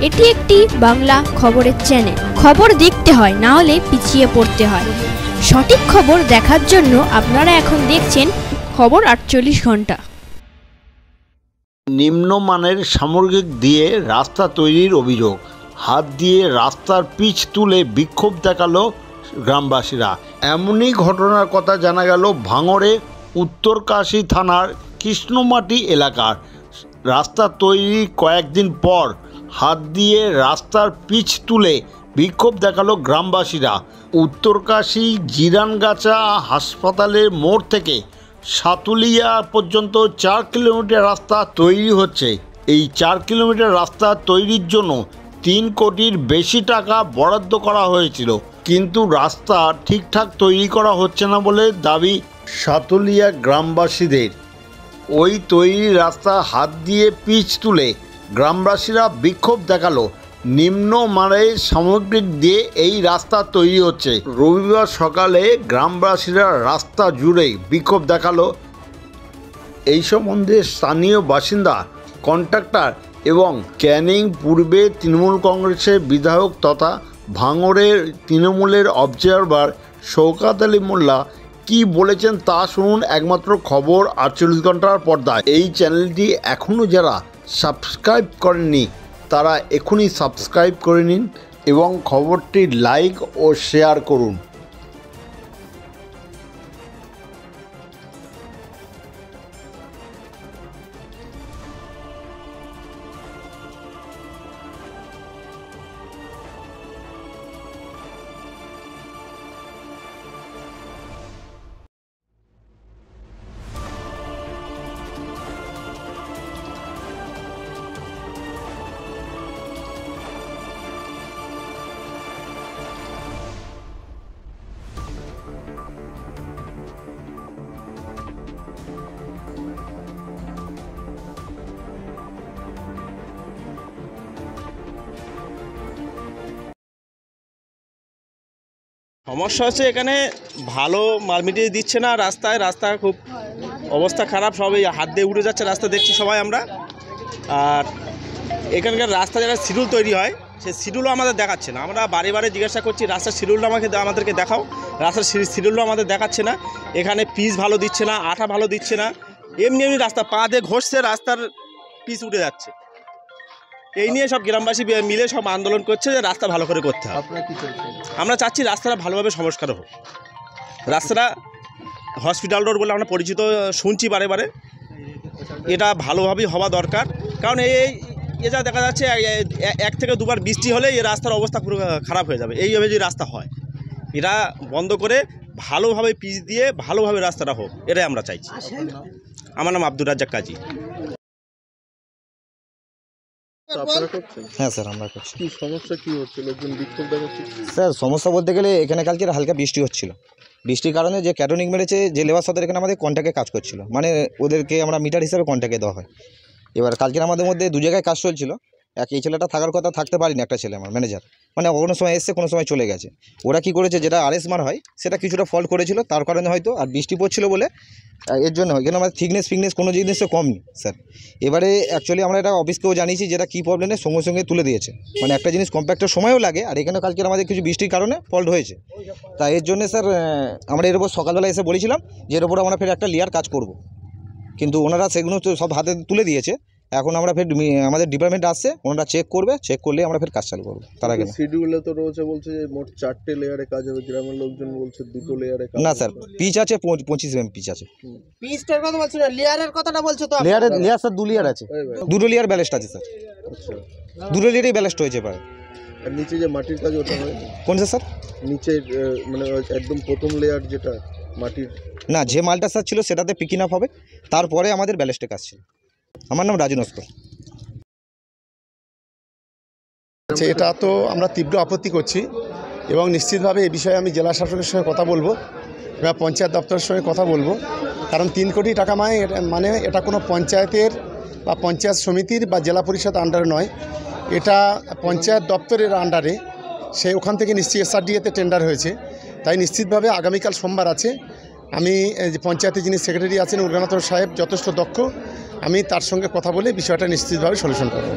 এটি একটি বাংলা খবরের চ্যানেল। খবর দেখতে হয়, না হলে পিছিয়ে পড়তে হয়। সঠিক খবর দেখার জন্য আপনারা এখন দেখছেন খবর 48 ঘন্টা। নিম্নমানের সামগ্রী দিয়ে রাস্তা তৈরির অভিযোগ। হাত দিয়ে রাস্তার পিচ তুলে বিক্ষোভ দেখালো গ্রামবাসীরা। এমনই ঘটনার কথা জানা গেল ভাঙড়ে উত্তরকাশী থানার কৃষ্ণমাটি এলাকার। রাস্তা তৈরি কয়েকদিন পর হাত দিয়ে রাস্তার পিচ তুলে বিক্ষোভ দেখালো গ্রামবাসীরা। উত্তরকাশী জিরানগাছা হাসপাতালের মোড় থেকে সাতুলিয়া পর্যন্ত 4 কিলোমিটার রাস্তা তৈরি হচ্ছে। এই 4 কিলোমিটার রাস্তা তৈরির জন্য 3 কোটির বেশি টাকা বরাদ্দ করা হয়েছিল, কিন্তু রাস্তা ঠিকঠাক তৈরি করা হচ্ছে না বলে দাবি সাতুলিয়া গ্রামবাসীদের। ওই তৈরি রাস্তা হাত দিয়ে পিচ তুলে গ্রামবাসীরা বিক্ষোভ দেখালো। নিম্নমানের সামগ্রী দিয়ে এই রাস্তা তৈরি হচ্ছে। রবিবার সকালে গ্রামবাসীরা রাস্তা জুড়ে বিক্ষোভ দেখালো। এই সম্বন্ধে স্থানীয় বাসিন্দা, কন্ট্রাক্টর এবং ক্যানিং পূর্বে তৃণমূল কংগ্রেসের বিধায়ক তথা ভাঙড়ের তৃণমূলের অবজারভার শওকত আলী মোল্লা কি বলেছেন তা শুনুন একমাত্র খবর 48 ঘন্টার পর্দায়। এই চ্যানেলটি এখনও যারা সাবস্ক্রাইব করেননি তারা এখনই সাবস্ক্রাইব করে নিন এবং খবরটি লাইক ও শেয়ার করুন। সমস্যা হচ্ছে এখানে ভালো মাল মিটিয়ে দিচ্ছে না রাস্তা খুব অবস্থা খারাপ, সবই হাত দিয়ে উঠে যাচ্ছে রাস্তা, দেখছি সবাই আমরা। আর এখানকার রাস্তা যারা শিডিউল তৈরি হয় সেই শিডিউলও আমাদের দেখাচ্ছে না। আমরা বারে বারে জিজ্ঞাসা করছি রাস্তার শিডিউলটা আমাদেরকে দেখাও, রাস্তার শিডিউলও আমাদের দেখাচ্ছে না। এখানে পিচ ভালো দিচ্ছে না, আঠা ভালো দিচ্ছে না, এমনি রাস্তা পা দিয়ে ঘষছে, রাস্তার পিচ উঠে যাচ্ছে। এই নিয়ে সব গ্রামবাসী মিলে সব আন্দোলন করছে যে রাস্তা ভালো করে করতে হবে। আমরা চাচ্ছি রাস্তাটা ভালোভাবে সংস্কার হোক। রাস্তাটা হসপিটাল রোড বলে আমরা পরিচিত শুনছি বারে বারে, এটা ভালোভাবেই হওয়া দরকার। কারণ এই যা দেখা যাচ্ছে 1 থেকে 2 বার বৃষ্টি হলে এই রাস্তার অবস্থা পুরো খারাপ হয়ে যাবে। এইভাবে যদি রাস্তা হয়, এটা বন্ধ করে ভালোভাবে পিচ দিয়ে ভালোভাবে রাস্তাটা হোক, এটাই আমরা চাইছি। আমার নাম আব্দুর রাজ্জাক কাজী। হ্যাঁ স্যার, আমরা করছি। কি সমস্যা কি হচ্ছে, লোকজন বিক্ষোভ দেখাচ্ছে? স্যার সমস্যা বলতে গেলে এখানে কালকে হালকা বৃষ্টি হচ্ছিল, বৃষ্টির কারণে যে ক্যাটনিক মেরেছে, যে লেবার সাথে এখানে আমাদের কন্ট্যাক্টে কাজ করছিল, মানে ওদেরকে আমরা মিটার হিসাবে কন্ট্যাক্টে দেওয়া হয়। এবার কালকে আমাদের মধ্যে 2 জায়গায় কাজ চলছিল। এই ছেলেটা থাকার কথা, থাকতে পারিনি, একটা ছেলে আমার ম্যানেজার, মানে কোনো সময় এসছে কোনো সময় চলে গেছে। ওরা কি করেছে, যেটা আরএসমার হয় সেটা কিছুটা ফল্ট করেছিল, তার কারণে হয়তো, আর বৃষ্টি পড়ছিল বলে এর জন্য হয়। কেন আমাদের ফিটনেস কোনো জিনিসে কম নেই স্যার। এবারে অ্যাকচুয়ালি আমরা এটা অফিসকেও জানিয়েছি, যেটা কী প্রবলেমে সঙ্গে সঙ্গে তুলে দিয়েছে। মানে একটা জিনিস কম্প্যাক্টের সময়ও লাগে, আর এখানে কালকে আমাদের কিছু বৃষ্টির কারণে ফল্ট হয়েছে। তাই এর জন্য স্যার আমরা এর উপর সকালবেলা এসে বলেছিলাম যে এর উপর আমরা ফের একটা লেয়ার কাজ করব, কিন্তু ওনারা সেগুলো তো সব হাতে তুলে দিয়েছে। এখন আমরা ফের আমাদের ডিপার্টমেন্ট আসছে, ওনারা চেক করবে, চেক করলে আমরা ফের কাজ চালু করবো। তার আগে শিডিউলে তো রয়েছে, বলছে যে মোট 4টে লেয়ারে কাজ হবে, গ্রামের লোকজন বলছে 2টো লেয়ারে কাজ। না স্যার, পিচ আছে 25 mm পিচ আছে। পিচটার কথা বলছো না, লেয়ারের কথাটা বলছো তো? লেয়ার স্যার 2 লেয়ার আছে, 2টো লেয়ার ব্যালেস্ট আছে স্যার। আচ্ছা, 2টো লেয়ারই ব্যালেস্ট হয়েছে প্রায়। আর নিচে যে মাটির কাজ ওটা হয় কোন স্যার? নিচে মানে একদম প্রথম লেয়ার যেটা মাটির, না, যে মালটা স্যার ছিল সেটাতে পিকিং আপ হবে, তারপরে আমাদের ব্যালেস্টের কাজ ছিল। আমার নাম রাজু নস্কর। এটা তো আমরা তীব্র আপত্তি করছি এবং নিশ্চিতভাবে এই বিষয়ে আমি জেলা শাসকের সঙ্গে কথা বলবো বা পঞ্চায়েত দপ্তরের সঙ্গে কথা বলবো। কারণ 3 কোটি টাকা মানে এটা কোনো পঞ্চায়েতের বা পঞ্চায়েত সমিতির বা জেলা পরিষদ আন্ডারে নয়, এটা পঞ্চায়েত দপ্তরের আন্ডারে। সেই ওখান থেকে নিশ্চয়ই SRDA-তে টেন্ডার হয়েছে। তাই নিশ্চিতভাবে আগামীকাল সোমবার আছে, আমি পঞ্চায়েতে যিনি সেক্রেটারি আছেন উর্গানাথ সাহেব যথেষ্ট দক্ষ, আমি তার সঙ্গে কথা বলে বিষয়টা নিশ্চিতভাবে সলিউশন করব।